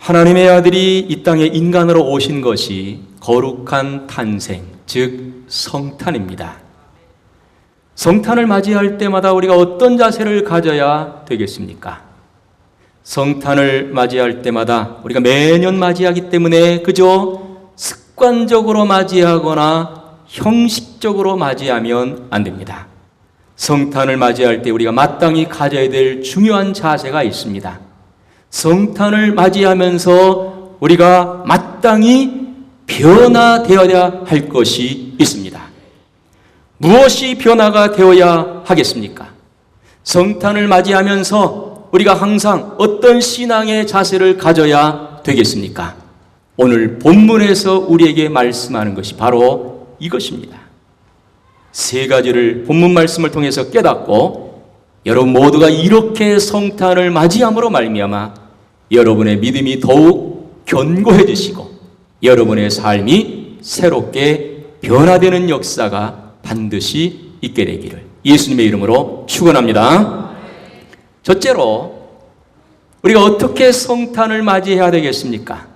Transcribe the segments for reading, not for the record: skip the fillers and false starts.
하나님의 아들이 이 땅에 인간으로 오신 것이 거룩한 탄생, 즉 성탄입니다. 성탄을 맞이할 때마다 우리가 어떤 자세를 가져야 되겠습니까? 성탄을 맞이할 때마다 우리가 매년 맞이하기 때문에 그저 습관적으로 맞이하거나 형식적으로 맞이하면 안 됩니다. 성탄을 맞이할 때 우리가 마땅히 가져야 될 중요한 자세가 있습니다. 성탄을 맞이하면서 우리가 마땅히 변화되어야 할 것이 있습니다. 무엇이 변화가 되어야 하겠습니까? 성탄을 맞이하면서 우리가 항상 어떤 신앙의 자세를 가져야 되겠습니까? 오늘 본문에서 우리에게 말씀하는 것이 바로 이것입니다. 세 가지를 본문 말씀을 통해서 깨닫고 여러분 모두가 이렇게 성탄을 맞이함으로 말미암아 여러분의 믿음이 더욱 견고해지시고 여러분의 삶이 새롭게 변화되는 역사가 반드시 있게 되기를 예수님의 이름으로 축원합니다. 첫째로 우리가 어떻게 성탄을 맞이해야 되겠습니까?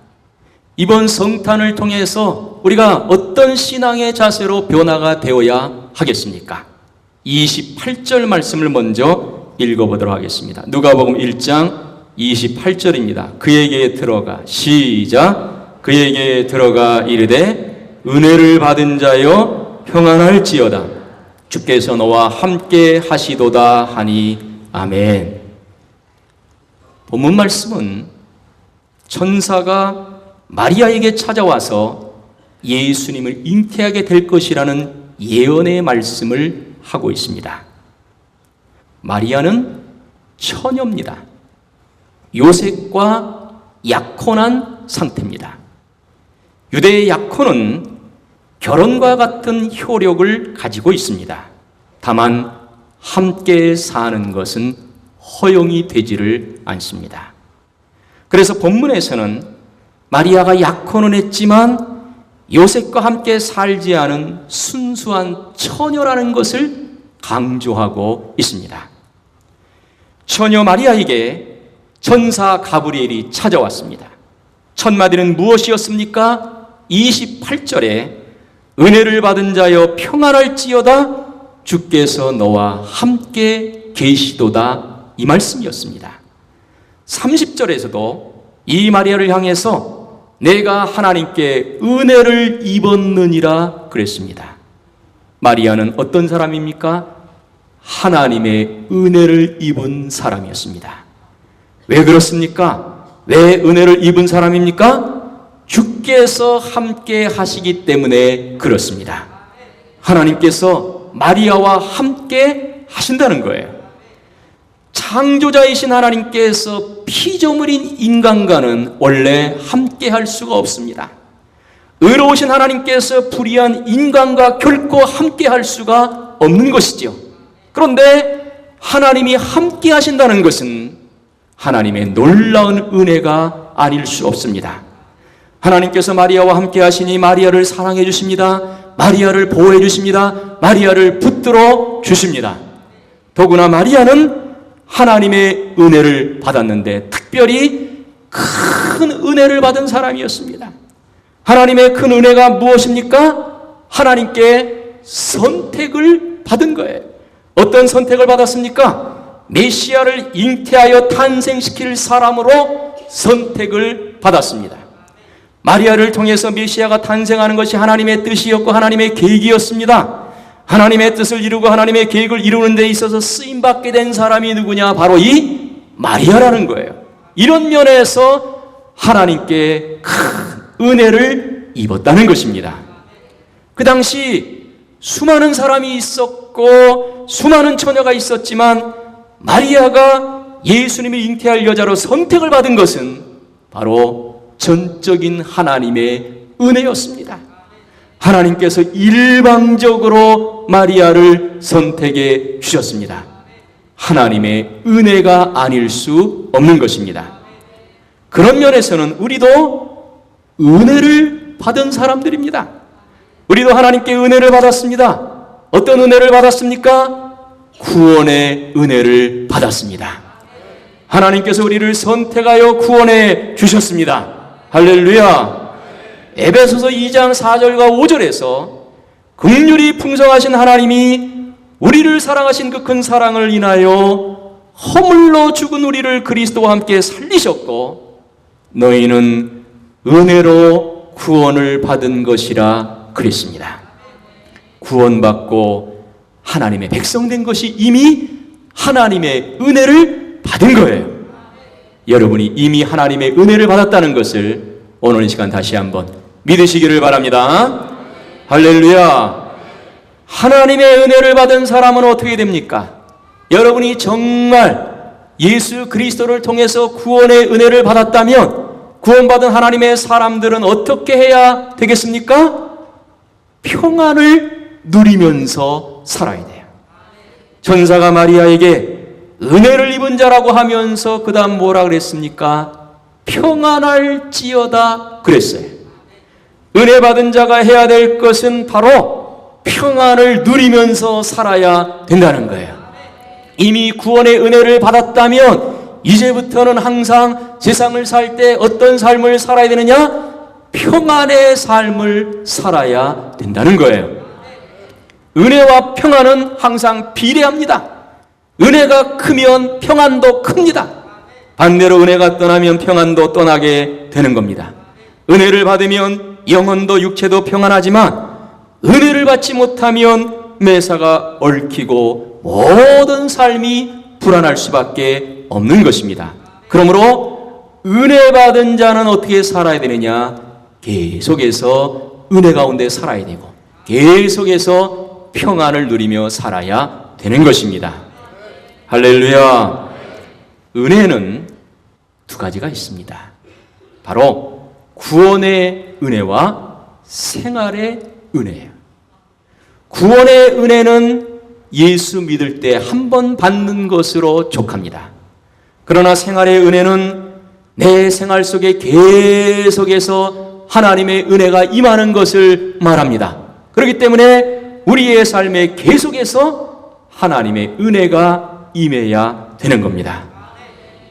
이번 성탄을 통해서 우리가 어떤 신앙의 자세로 변화가 되어야 하겠습니까? 28절 말씀을 먼저 읽어보도록 하겠습니다. 누가복음 1장 28절입니다. 그에게 들어가 시작 그에게 들어가 이르되 은혜를 받은 자여 평안할지어다 주께서 너와 함께 하시도다 하니 아멘. 본문 말씀은 천사가 마리아에게 찾아와서 예수님을 잉태하게 될 것이라는 예언의 말씀을 하고 있습니다. 마리아는 처녀입니다. 요셉과 약혼한 상태입니다. 유대의 약혼은 결혼과 같은 효력을 가지고 있습니다. 다만 함께 사는 것은 허용이 되지를 않습니다. 그래서 본문에서는 마리아가 약혼은 했지만 요셉과 함께 살지 않은 순수한 처녀라는 것을 강조하고 있습니다. 처녀 마리아에게 천사 가브리엘이 찾아왔습니다. 첫 마디는 무엇이었습니까? 28절에 은혜를 받은 자여 평안할지어다 주께서 너와 함께 계시도다 이 말씀이었습니다. 30절에서도 이 마리아를 향해서 내가 하나님께 은혜를 입었느니라 그랬습니다. 마리아는 어떤 사람입니까? 하나님의 은혜를 입은 사람이었습니다. 왜 그렇습니까? 왜 은혜를 입은 사람입니까? 주께서 함께 하시기 때문에 그렇습니다. 하나님께서 마리아와 함께 하신다는 거예요. 창조자이신 하나님께서 피조물인 인간과는 원래 함께 할 수가 없습니다. 의로우신 하나님께서 불의한 인간과 결코 함께 할 수가 없는 것이죠. 그런데 하나님이 함께 하신다는 것은 하나님의 놀라운 은혜가 아닐 수 없습니다. 하나님께서 마리아와 함께 하시니 마리아를 사랑해 주십니다. 마리아를 보호해 주십니다. 마리아를 붙들어 주십니다. 더구나 마리아는 하나님의 은혜를 받았는데 특별히 큰 은혜를 받은 사람이었습니다. 하나님의 큰 은혜가 무엇입니까? 하나님께 선택을 받은 거예요. 어떤 선택을 받았습니까? 메시아를 잉태하여 탄생시킬 사람으로 선택을 받았습니다. 마리아를 통해서 메시아가 탄생하는 것이 하나님의 뜻이었고 하나님의 계획이었습니다. 하나님의 뜻을 이루고 하나님의 계획을 이루는 데 있어서 쓰임받게 된 사람이 누구냐? 바로 이 마리아라는 거예요. 이런 면에서 하나님께 큰 은혜를 입었다는 것입니다. 그 당시 수많은 사람이 있었고 수많은 처녀가 있었지만 마리아가 예수님을 잉태할 여자로 선택을 받은 것은 바로 전적인 하나님의 은혜였습니다. 하나님께서 일방적으로 마리아를 선택해 주셨습니다. 하나님의 은혜가 아닐 수 없는 것입니다. 그런 면에서는 우리도 은혜를 받은 사람들입니다. 우리도 하나님께 은혜를 받았습니다. 어떤 은혜를 받았습니까? 구원의 은혜를 받았습니다. 하나님께서 우리를 선택하여 구원해 주셨습니다. 할렐루야. 에베소서 2장 4절과 5절에서 긍휼이 풍성하신 하나님이 우리를 사랑하신 그 큰 사랑을 인하여 허물로 죽은 우리를 그리스도와 함께 살리셨고 너희는 은혜로 구원을 받은 것이라 그랬습니다. 구원받고 하나님의 백성 된 것이 이미 하나님의 은혜를 받은 거예요. 여러분이 이미 하나님의 은혜를 받았다는 것을 오늘 이 시간 다시 한번 믿으시기를 바랍니다. 할렐루야. 하나님의 은혜를 받은 사람은 어떻게 됩니까? 여러분이 정말 예수 그리스도를 통해서 구원의 은혜를 받았다면 구원받은 하나님의 사람들은 어떻게 해야 되겠습니까? 평안을 누리면서 살아야 돼요. 천사가 마리아에게 은혜를 입은 자라고 하면서 그 다음 뭐라 그랬습니까? 평안할지어다 그랬어요. 은혜 받은 자가 해야 될 것은 바로 평안을 누리면서 살아야 된다는 거예요. 이미 구원의 은혜를 받았다면 이제부터는 항상 세상을 살 때 어떤 삶을 살아야 되느냐? 평안의 삶을 살아야 된다는 거예요. 은혜와 평안은 항상 비례합니다. 은혜가 크면 평안도 큽니다. 반대로 은혜가 떠나면 평안도 떠나게 되는 겁니다. 은혜를 받으면 영혼도 육체도 평안하지만 은혜를 받지 못하면 매사가 얽히고 모든 삶이 불안할 수밖에 없는 것입니다. 그러므로 은혜 받은 자는 어떻게 살아야 되느냐? 계속해서 은혜 가운데 살아야 되고 계속해서 평안을 누리며 살아야 되는 것입니다. 할렐루야. 은혜는 두 가지가 있습니다. 바로 구원의 은혜와 생활의 은혜예요. 구원의 은혜는 예수 믿을 때 한 번 받는 것으로 족합니다. 그러나 생활의 은혜는 내 생활 속에 계속해서 하나님의 은혜가 임하는 것을 말합니다. 그렇기 때문에 우리의 삶에 계속해서 하나님의 은혜가 임해야 되는 겁니다.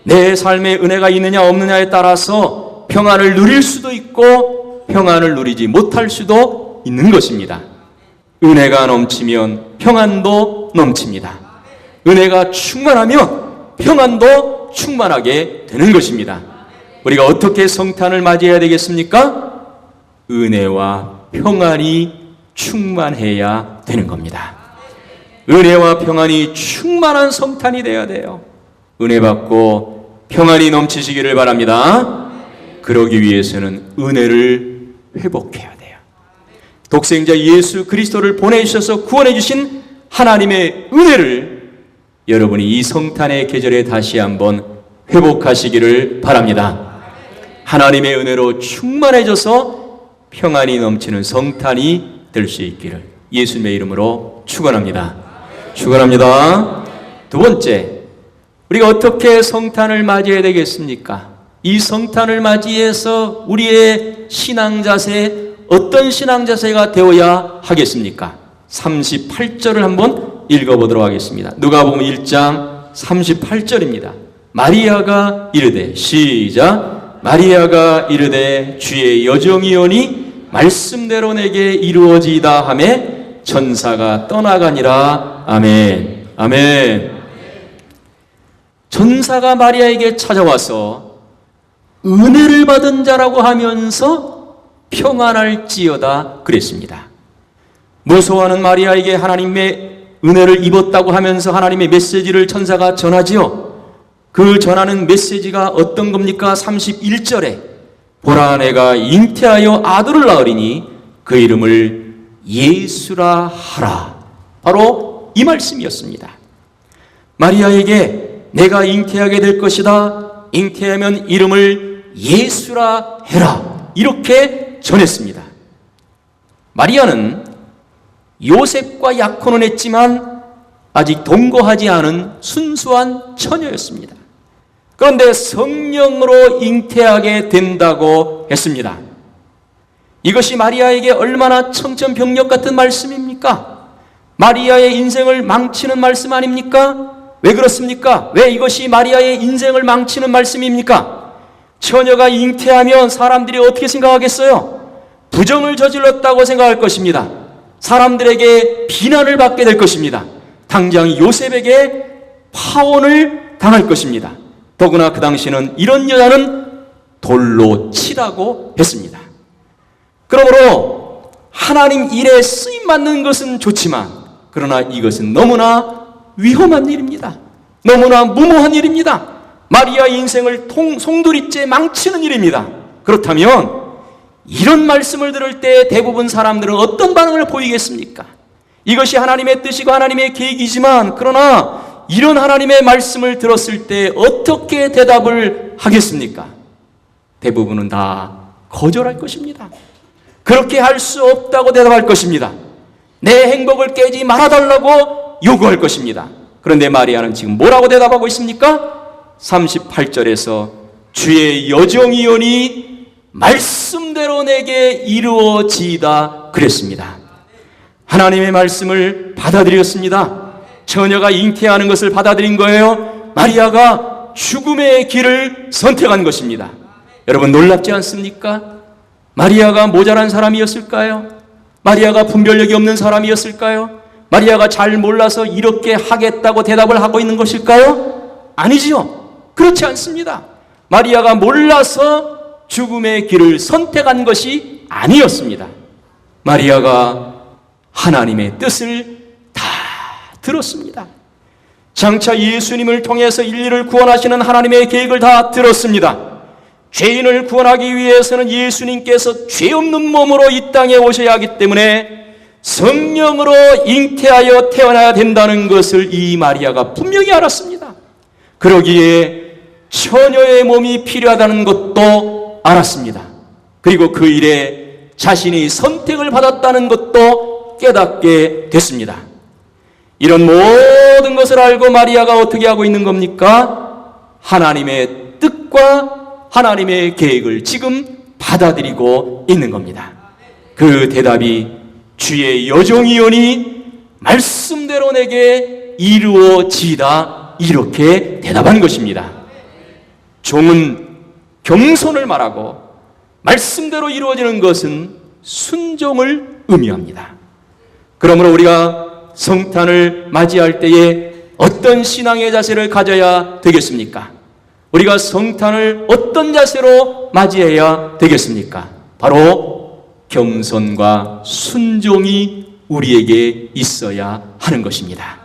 내 삶에 은혜가 있느냐 없느냐에 따라서 평안을 누릴 수도 있고 평안을 누리지 못할 수도 있는 것입니다. 은혜가 넘치면 평안도 넘칩니다. 은혜가 충만하면 평안도 충만하게 되는 것입니다. 우리가 어떻게 성탄을 맞이해야 되겠습니까? 은혜와 평안이 충만해야 되는 겁니다. 은혜와 평안이 충만한 성탄이 되어야 돼요. 은혜 받고 평안이 넘치시기를 바랍니다. 그러기 위해서는 은혜를 회복해야 돼요. 독생자 예수 그리스도를 보내주셔서 구원해 주신 하나님의 은혜를 여러분이 이 성탄의 계절에 다시 한번 회복하시기를 바랍니다. 하나님의 은혜로 충만해져서 평안이 넘치는 성탄이 될 수 있기를 예수님의 이름으로 축원합니다. 축원합니다. 두 번째, 우리가 어떻게 성탄을 맞이해야 되겠습니까? 이 성탄을 맞이해서 우리의 신앙 자세, 어떤 신앙 자세가 되어야 하겠습니까? 38절을 한번 읽어보도록 하겠습니다. 누가복음 1장 38절입니다. 마리아가 이르되, 시작. 마리아가 이르되 주의 여정이오니 말씀대로 내게 이루어지이다 하매 천사가 떠나가니라. 아멘. 아멘. 천사가 마리아에게 찾아와서 은혜를 받은 자라고 하면서 평안할지어다 그랬습니다. 무서워하는 마리아에게 하나님의 은혜를 입었다고 하면서 하나님의 메시지를 천사가 전하지요. 그 전하는 메시지가 어떤 겁니까? 31절에 보라 내가 잉태하여 아들을 낳으리니 그 이름을 예수라 하라. 바로 이 말씀이었습니다. 마리아에게 내가 잉태하게 될 것이다. 잉태하면 이름을 예수라 해라. 이렇게 전했습니다. 마리아는 요셉과 약혼은 했지만 아직 동거하지 않은 순수한 처녀였습니다. 그런데 성령으로 잉태하게 된다고 했습니다. 이것이 마리아에게 얼마나 청천벽력 같은 말씀입니까? 마리아의 인생을 망치는 말씀 아닙니까? 왜 그렇습니까? 왜 이것이 마리아의 인생을 망치는 말씀입니까? 처녀가 잉태하면 사람들이 어떻게 생각하겠어요? 부정을 저질렀다고 생각할 것입니다. 사람들에게 비난을 받게 될 것입니다. 당장 요셉에게 파혼을 당할 것입니다. 더구나 그 당시는 이런 여자는 돌로 치라고 했습니다. 그러므로 하나님 일에 쓰임받는 것은 좋지만 그러나 이것은 너무나 위험한 일입니다. 너무나 무모한 일입니다. 마리아의 인생을 송두리째 망치는 일입니다. 그렇다면 이런 말씀을 들을 때 대부분 사람들은 어떤 반응을 보이겠습니까? 이것이 하나님의 뜻이고 하나님의 계획이지만 그러나 이런 하나님의 말씀을 들었을 때 어떻게 대답을 하겠습니까? 대부분은 다 거절할 것입니다. 그렇게 할 수 없다고 대답할 것입니다. 내 행복을 깨지 말아달라고 요구할 것입니다. 그런데 마리아는 지금 뭐라고 대답하고 있습니까? 38절에서 주의 여정이오니 말씀대로 내게 이루어지이다 그랬습니다. 하나님의 말씀을 받아들였습니다. 처녀가 잉태하는 것을 받아들인 거예요. 마리아가 죽음의 길을 선택한 것입니다. 여러분 놀랍지 않습니까? 마리아가 모자란 사람이었을까요? 마리아가 분별력이 없는 사람이었을까요? 마리아가 잘 몰라서 이렇게 하겠다고 대답을 하고 있는 것일까요? 아니지요. 그렇지 않습니다. 마리아가 몰라서 죽음의 길을 선택한 것이 아니었습니다. 마리아가 하나님의 뜻을 다 들었습니다. 장차 예수님을 통해서 인류를 구원하시는 하나님의 계획을 다 들었습니다. 죄인을 구원하기 위해서는 예수님께서 죄 없는 몸으로 이 땅에 오셔야 하기 때문에 성령으로 잉태하여 태어나야 된다는 것을 이 마리아가 분명히 알았습니다. 그러기에 처녀의 몸이 필요하다는 것도 알았습니다. 그리고 그 일에 자신이 선택을 받았다는 것도 깨닫게 됐습니다. 이런 모든 것을 알고 마리아가 어떻게 하고 있는 겁니까? 하나님의 뜻과 하나님의 계획을 지금 받아들이고 있는 겁니다. 그 대답이 주의 여종이오니 말씀대로 내게 이루어지이다 이렇게 대답한 것입니다. 종은 겸손을 말하고 말씀대로 이루어지는 것은 순종을 의미합니다. 그러므로 우리가 성탄을 맞이할 때에 어떤 신앙의 자세를 가져야 되겠습니까? 우리가 성탄을 어떤 자세로 맞이해야 되겠습니까? 바로 겸손과 순종이 우리에게 있어야 하는 것입니다.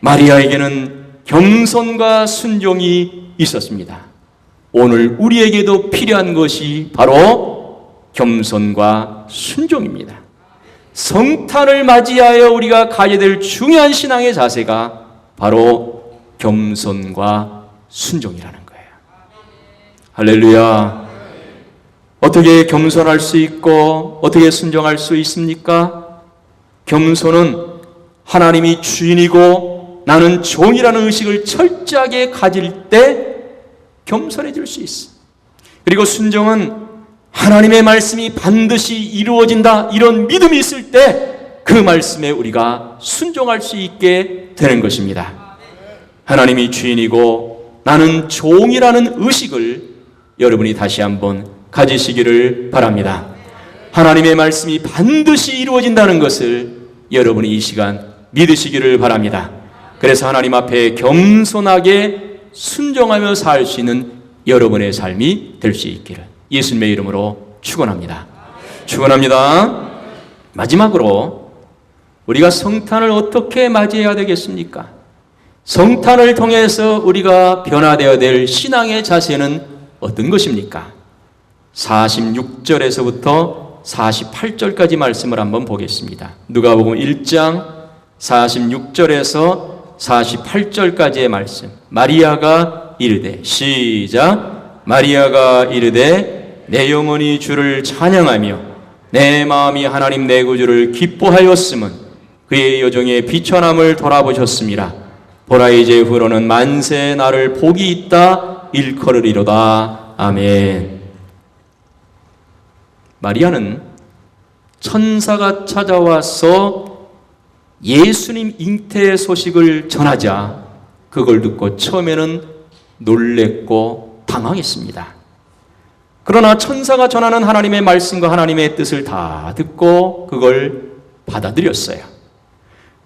마리아에게는 겸손과 순종이 있었습니다. 오늘 우리에게도 필요한 것이 바로 겸손과 순종입니다. 성탄을 맞이하여 우리가 가져야 될 중요한 신앙의 자세가 바로 겸손과 순종이라는 거예요. 할렐루야. 어떻게 겸손할 수 있고 어떻게 순종할 수 있습니까? 겸손은 하나님이 주인이고 나는 종이라는 의식을 철저하게 가질 때 겸손해질 수 있어. 그리고 순종은 하나님의 말씀이 반드시 이루어진다 이런 믿음이 있을 때 그 말씀에 우리가 순종할 수 있게 되는 것입니다. 하나님이 주인이고 나는 종이라는 의식을 여러분이 다시 한번 가지시기를 바랍니다. 하나님의 말씀이 반드시 이루어진다는 것을 여러분이 이 시간 믿으시기를 바랍니다. 그래서 하나님 앞에 겸손하게 순종하며 살 수 있는 여러분의 삶이 될 수 있기를 예수님의 이름으로 축원합니다. 축원합니다. 마지막으로 우리가 성탄을 어떻게 맞이해야 되겠습니까? 성탄을 통해서 우리가 변화되어야 될 신앙의 자세는 어떤 것입니까? 46절에서부터 48절까지 말씀을 한번 보겠습니다. 누가복음 1장 46절에서 48절까지의 말씀. 마리아가 이르되 시작. 마리아가 이르되 내 영혼이 주를 찬양하며 내 마음이 하나님 내 구주를 기뻐하였음은 그의 여종의 비천함을 돌아보셨습니다. 보라 이제 후로는 만세 나를 복이 있다 일컬으리로다. 아멘. 마리아는 천사가 찾아와서 예수님 잉태의 소식을 전하자 그걸 듣고 처음에는 놀랬고 당황했습니다. 그러나 천사가 전하는 하나님의 말씀과 하나님의 뜻을 다 듣고 그걸 받아들였어요.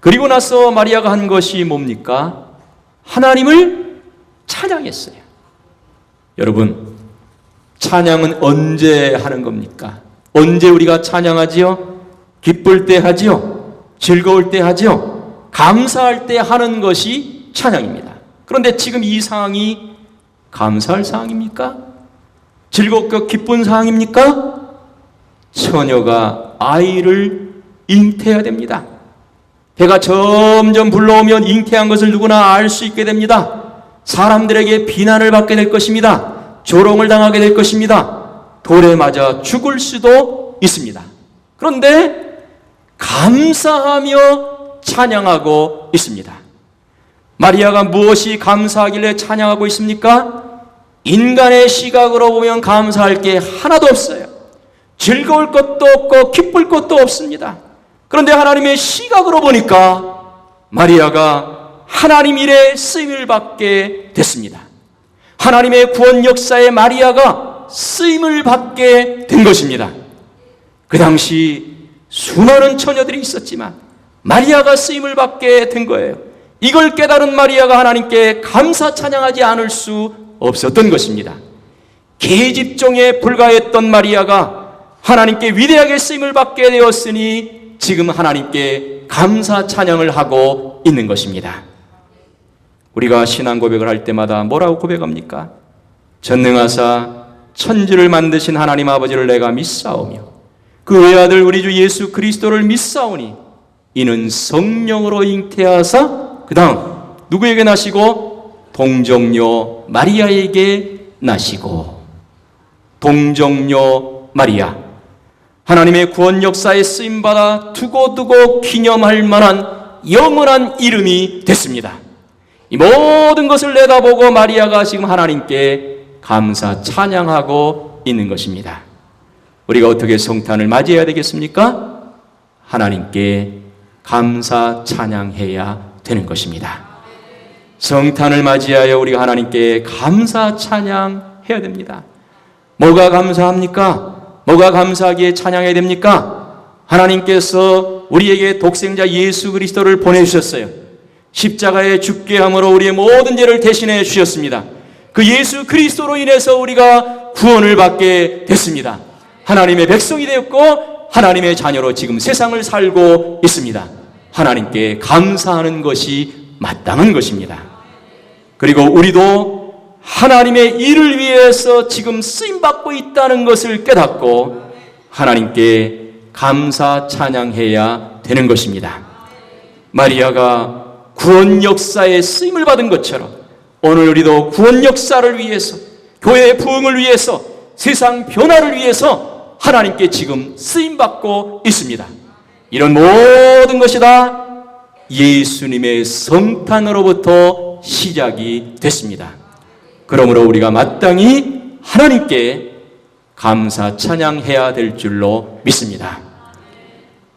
그리고 나서 마리아가 한 것이 뭡니까? 하나님을 찬양했어요. 여러분, 찬양은 언제 하는 겁니까? 언제 우리가 찬양하지요? 기쁠 때 하지요? 즐거울 때 하지요? 감사할 때 하는 것이 찬양입니다. 그런데 지금 이 상황이 감사할 상황입니까? 즐겁고 기쁜 상황입니까? 처녀가 아이를 잉태해야 됩니다. 배가 점점 불러오면 잉태한 것을 누구나 알 수 있게 됩니다. 사람들에게 비난을 받게 될 것입니다. 조롱을 당하게 될 것입니다. 돌에 맞아 죽을 수도 있습니다. 그런데 감사하며 찬양하고 있습니다. 마리아가 무엇이 감사하길래 찬양하고 있습니까? 인간의 시각으로 보면 감사할 게 하나도 없어요. 즐거울 것도 없고 기쁠 것도 없습니다. 그런데 하나님의 시각으로 보니까 마리아가 하나님 일에 쓰임을 받게 됐습니다. 하나님의 구원 역사에 마리아가 쓰임을 받게 된 것입니다. 그 당시 수많은 처녀들이 있었지만 마리아가 쓰임을 받게 된 거예요. 이걸 깨달은 마리아가 하나님께 감사 찬양하지 않을 수 없었던 것입니다. 계집종에 불과했던 마리아가 하나님께 위대하게 쓰임을 받게 되었으니 지금 하나님께 감사 찬양을 하고 있는 것입니다. 우리가 신앙 고백을 할 때마다 뭐라고 고백합니까? 전능하사 천지를 만드신 하나님 아버지를 내가 믿사오며 그 외아들 우리 주 예수 그리스도를 믿사오니 이는 성령으로 잉태하사 그 다음 누구에게 나시고 동정녀 마리아에게 나시고. 동정녀 마리아, 하나님의 구원 역사에 쓰임받아 두고두고 기념할 만한 영원한 이름이 됐습니다. 이 모든 것을 내다보고 마리아가 지금 하나님께 감사 찬양하고 있는 것입니다. 우리가 어떻게 성탄을 맞이해야 되겠습니까? 하나님께 감사 찬양해야 되는 것입니다. 성탄을 맞이하여 우리가 하나님께 감사 찬양해야 됩니다. 뭐가 감사합니까? 뭐가 감사하기에 찬양해야 됩니까? 하나님께서 우리에게 독생자 예수 그리스도를 보내주셨어요. 십자가에 죽게 함으로 우리의 모든 죄를 대신해 주셨습니다. 그 예수 그리스도로 인해서 우리가 구원을 받게 됐습니다. 하나님의 백성이 되었고 하나님의 자녀로 지금 세상을 살고 있습니다. 하나님께 감사하는 것이 마땅한 것입니다. 그리고 우리도 하나님의 일을 위해서 지금 쓰임받고 있다는 것을 깨닫고 하나님께 감사 찬양해야 되는 것입니다. 마리아가 구원 역사에 쓰임을 받은 것처럼 오늘 우리도 구원 역사를 위해서, 교회의 부흥을 위해서, 세상 변화를 위해서 하나님께 지금 쓰임받고 있습니다. 이런 모든 것이 다 예수님의 성탄으로부터 시작이 됐습니다. 그러므로 우리가 마땅히 하나님께 감사 찬양해야 될 줄로 믿습니다.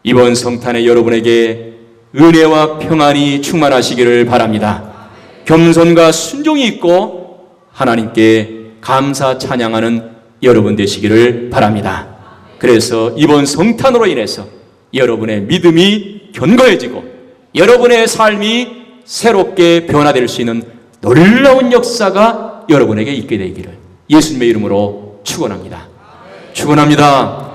이번 성탄에 여러분에게 은혜와 평안이 충만하시기를 바랍니다. 겸손과 순종이 있고 하나님께 감사 찬양하는 여러분 되시기를 바랍니다. 그래서 이번 성탄으로 인해서 여러분의 믿음이 견고해지고 여러분의 삶이 새롭게 변화될 수 있는 놀라운 역사가 여러분에게 있게 되기를 예수님의 이름으로 축원합니다. 축원합니다.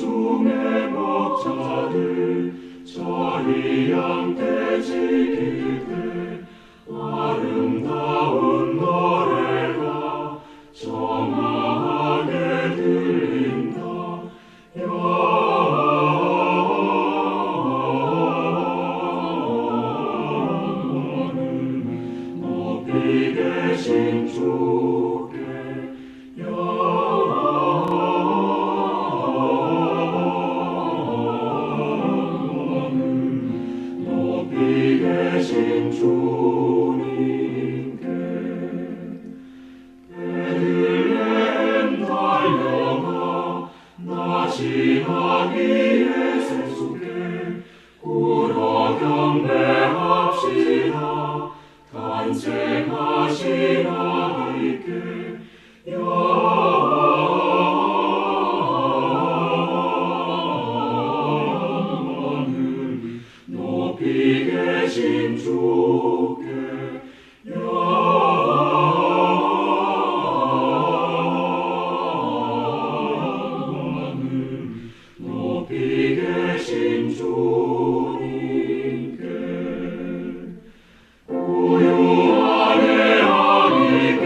중의 목자들 저희 양떼 지킬 때 아름다운 노래가 청아하게 들린다. 영원은 높이 계신 주께 영원은 높이 계신 주님께 베들레헴 달려가 나시나기의 세속에 울어 경배합시다. 탄생하신 아기께 영원은 높이 계신 주께 영원은 높이 계신 주님께 우유 아래 아기께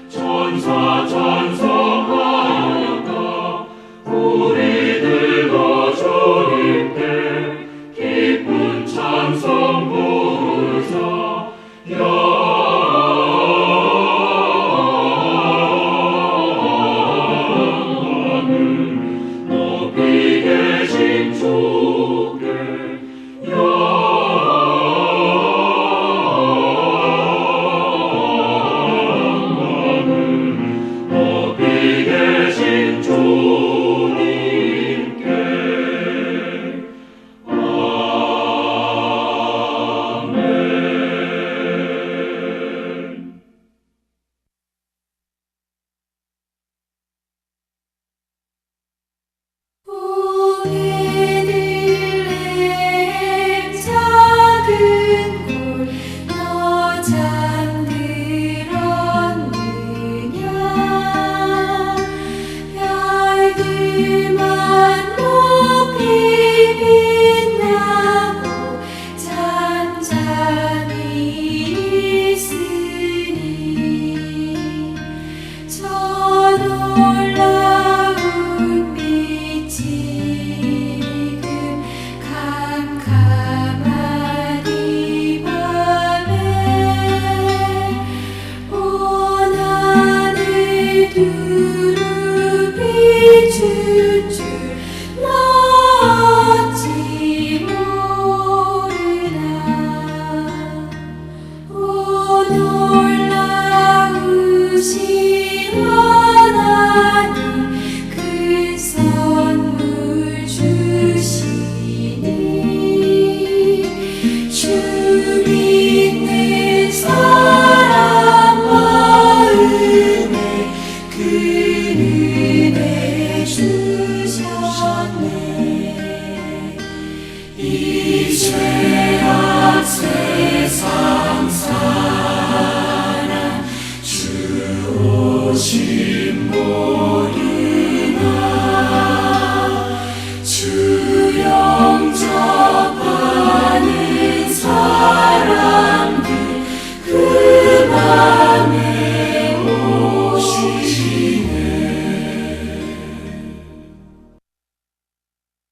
천사 찬송하였다. 우리들도 주님께 기쁜 찬송 부르자. 영원은 높이 계신 주께 영원은 높이 계신 주님께 아멘. 베들레헴 작은 골 너 잠들었느냐. 별들만 높이 빛나고 잠잠히 있으니 저 놀라운 빛이